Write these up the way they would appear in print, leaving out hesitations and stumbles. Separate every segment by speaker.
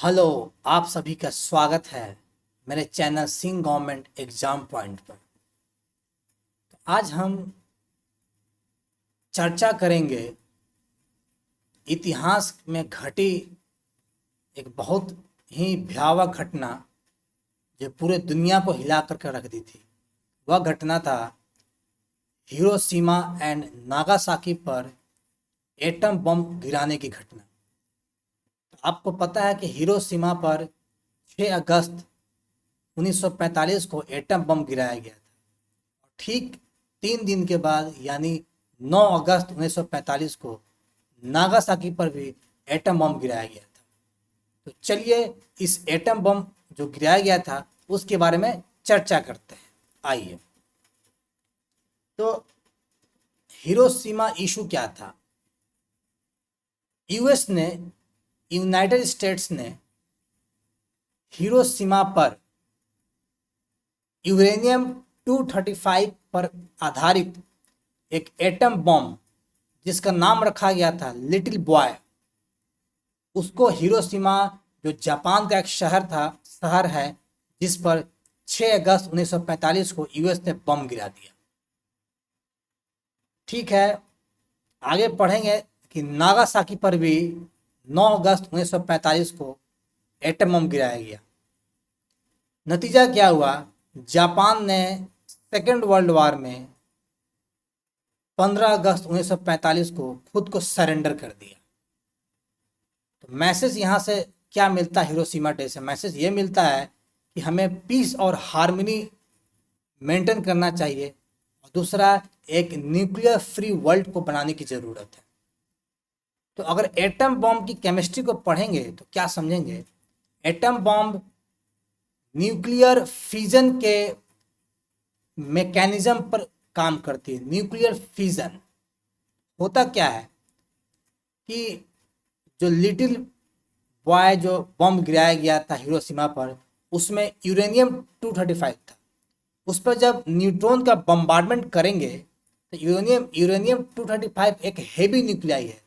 Speaker 1: Hello. आप सभी का स्वागत है मेरे channel Singh government exam point पर। आज हम चर्चा करेंगे इतिहास में घटी एक बहुत ही भयावह घटना जो पूरे दुनिया को हिला कर रख दी थी। वह घटना था हिरोशिमा एंड नागासाकी पर एटम बम गिराने की घटना। आपको पता है कि हिरोशिमा पर 6 अगस्त 1945 को एटम बम गिराया गया था। ठीक 3 दिन के बाद यानी 9 अगस्त 1945 को नागासाकी पर भी एटम बम गिराया गया था। तो चलिए इस एटम बम जो गिराया गया था उसके बारे में चर्चा करते हैं। आइए। तो हिरोशिमा इशू क्या था? यूनाइटेड स्टेट्स ने हिरोशिमा पर यूरेनियम 235 पर आधारित एक एटम बम जिसका नाम रखा गया था लिटिल बॉय, उसको हिरोशिमा जो जापान का एक शहर है जिस पर 6 अगस्त 1945 को यूएस ने बम गिरा दिया। ठीक है, आगे पढ़ेंगे कि नागासाकी पर भी 9 अगस्त 1945 को एटम बम गिराया गया। नतीजा क्या हुआ? जापान ने सेकेंड वर्ल्ड वॉर में 15 अगस्त 1945 को खुद को सरेंडर कर दिया। तो मैसेज यहाँ से क्या मिलता है? हिरोशिमा डे से मैसेज ये मिलता है कि हमें पीस और हार्मनी मेंटेन करना चाहिए और दूसरा एक न्यूक्लियर फ्री वर्ल्ड को बनाने की ज़रूरत है। तो अगर एटम बॉम्ब की केमिस्ट्री को पढ़ेंगे तो क्या समझेंगे? एटम बॉम्ब न्यूक्लियर फिजन के मैकेनिज्म पर काम करती है। न्यूक्लियर फिजन होता क्या है कि जो लिटिल बॉय जो बम गिराया गया था हिरोशिमा पर, उसमें यूरेनियम 235 था। उस पर जब न्यूट्रॉन का बम्बार्डमेंट करेंगे तो यूरेनियम 235 एक हेवी न्यूक्लियाई है।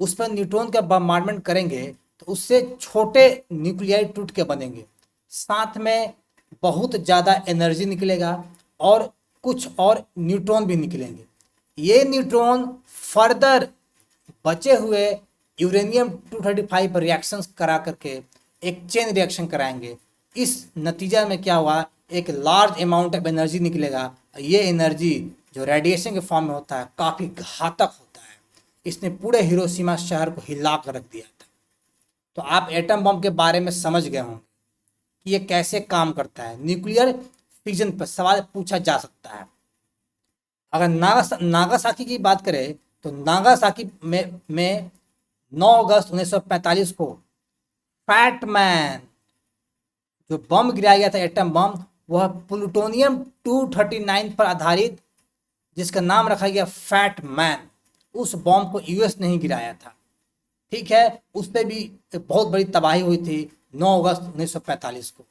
Speaker 1: उस पर न्यूट्रॉन का बम्बार्डमेंट करेंगे तो उससे छोटे न्यूक्लियाई टूट के बनेंगे, साथ में बहुत ज़्यादा एनर्जी निकलेगा और कुछ और न्यूट्रॉन भी निकलेंगे। ये न्यूट्रॉन फर्दर बचे हुए यूरेनियम 235 पर रिएक्शंस करा करके एक चेन रिएक्शन कराएंगे। इस नतीजा में क्या हुआ? एक लार्ज अमाउंट ऑफ एनर्जी निकलेगा। ये एनर्जी जो रेडिएशन के फॉर्म में होता है काफ़ी घातक होता है। इसने पूरे हिरोशिमा शहर को हिला कर रख दिया था। तो आप एटम बम के बारे में समझ गए होंगे कि ये कैसे काम करता है। न्यूक्लियर फिजन पर सवाल पूछा जा सकता है। अगर नागासाकी की बात करें तो नागासाकी में 9 अगस्त 1945 को फैट मैन जो बम गिराया गया था एटम बम, वह प्लूटोनियम 239 पर आधारित जिसका नाम रखा गया फैट मैन, उस बम को यूएस ने ही गिराया था। ठीक है, उस पर भी एक बहुत बड़ी तबाही हुई थी 9 अगस्त 1945 को।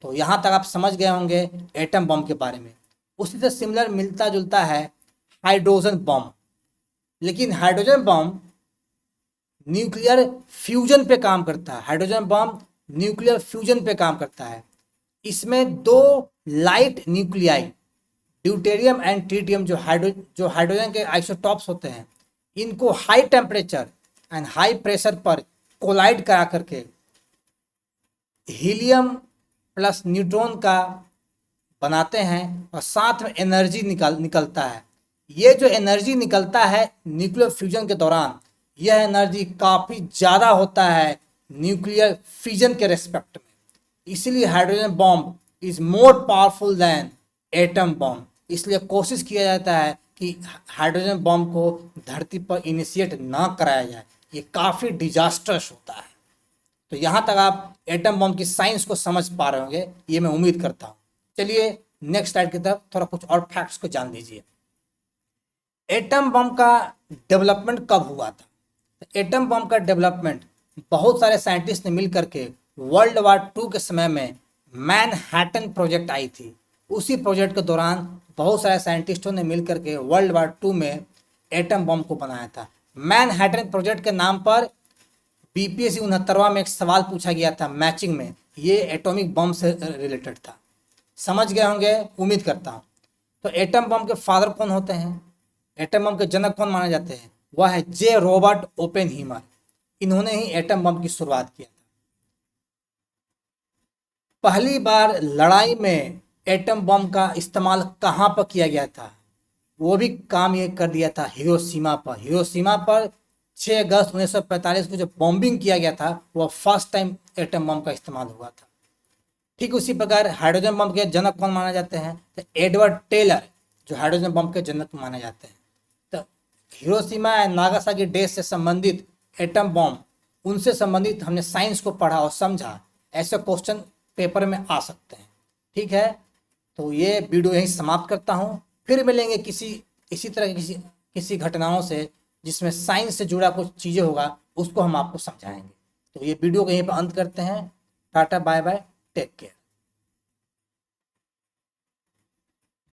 Speaker 1: तो यहाँ तक आप समझ गए होंगे एटम बम के बारे में। उसी से सिमिलर मिलता जुलता है हाइड्रोजन बम, लेकिन हाइड्रोजन बम न्यूक्लियर फ्यूजन पे काम करता है। हाइड्रोजन बम न्यूक्लियर फ्यूजन पे काम करता है। इसमें दो light nuclei deuterium and tritium जो हाइड्रोजन के आइसोटॉप्स होते हैं, इनको high temperature and high pressure पर कोलाइड करा करके हीलियम प्लस न्यूट्रॉन का बनाते हैं और साथ में एनर्जी निकलता है। ये जो एनर्जी निकलता है न्यूक्लियर फ्यूजन के दौरान, यह एनर्जी काफ़ी ज़्यादा होता है न्यूक्लियर फिजन के रेस्पेक्ट में। इसलिए hydrogen bomb is more powerful then atom bomb. इसलिए कोशिश किया जाता है कि हाइड्रोजन बॉम्ब को धरती पर इनिशिएट ना कराया जाए। ये काफ़ी डिजास्टर्स होता है। तो यहाँ तक आप एटम बॉम्ब की साइंस को समझ पा रहे होंगे, ये मैं उम्मीद करता हूँ। चलिए नेक्स्ट स्लाइड की तरफ थोड़ा कुछ और फैक्ट्स को जान लीजिए। एटम बम का डेवलपमेंट कब हुआ था? एटम बम का डेवलपमेंट बहुत सारे साइंटिस्ट ने मिल करके वर्ल्ड वार 2 के समय में मैनहट्टन प्रोजेक्ट आई थी। उसी प्रोजेक्ट के दौरान बहुत सारे साइंटिस्टों ने मिल करके वर्ल्ड वार 2 में एटम बम को बनाया था। मैनहट्टन प्रोजेक्ट के नाम पर बीपीएससी 69वां में एक सवाल पूछा गया था मैचिंग में, ये एटॉमिक बम से रिलेटेड था। समझ गए होंगे उम्मीद करता हूँ। तो एटम बम के फादर कौन होते हैं, एटम बम के जनक कौन माने जाते हैं, वह है जे रॉबर्ट ओपेनहीमर। इन्होंने ही एटम बम की शुरुआत किया था। पहली बार लड़ाई में एटम बम का इस्तेमाल कहाँ पर किया गया था, वो भी काम ये कर दिया था हिरोशिमा पर। हिरोशिमा पर 6 अगस्त 1945 को जो बॉम्बिंग किया गया था, वह फर्स्ट टाइम एटम बम का इस्तेमाल हुआ था। ठीक उसी प्रकार हाइड्रोजन बम के जनक कौन माने जाते हैं, तो एडवर्ड टेलर जो हाइड्रोजन बम के जनक माने जाते हैं। तो हिरोशिमा एंड नागासाकी देश से संबंधित एटम बम, उनसे संबंधित हमने साइंस को पढ़ा और समझा, ऐसे क्वेश्चन पेपर में आ सकते हैं। ठीक है, तो ये वीडियो यहीं समाप्त करता हूँ। फिर मिलेंगे इसी तरह की किसी घटनाओं से जिसमें साइंस से जुड़ा कुछ चीज़ें होगा, उसको हम आपको समझाएंगे। तो ये वीडियो को यहीं पर अंत करते हैं। Tata bye bye, take care.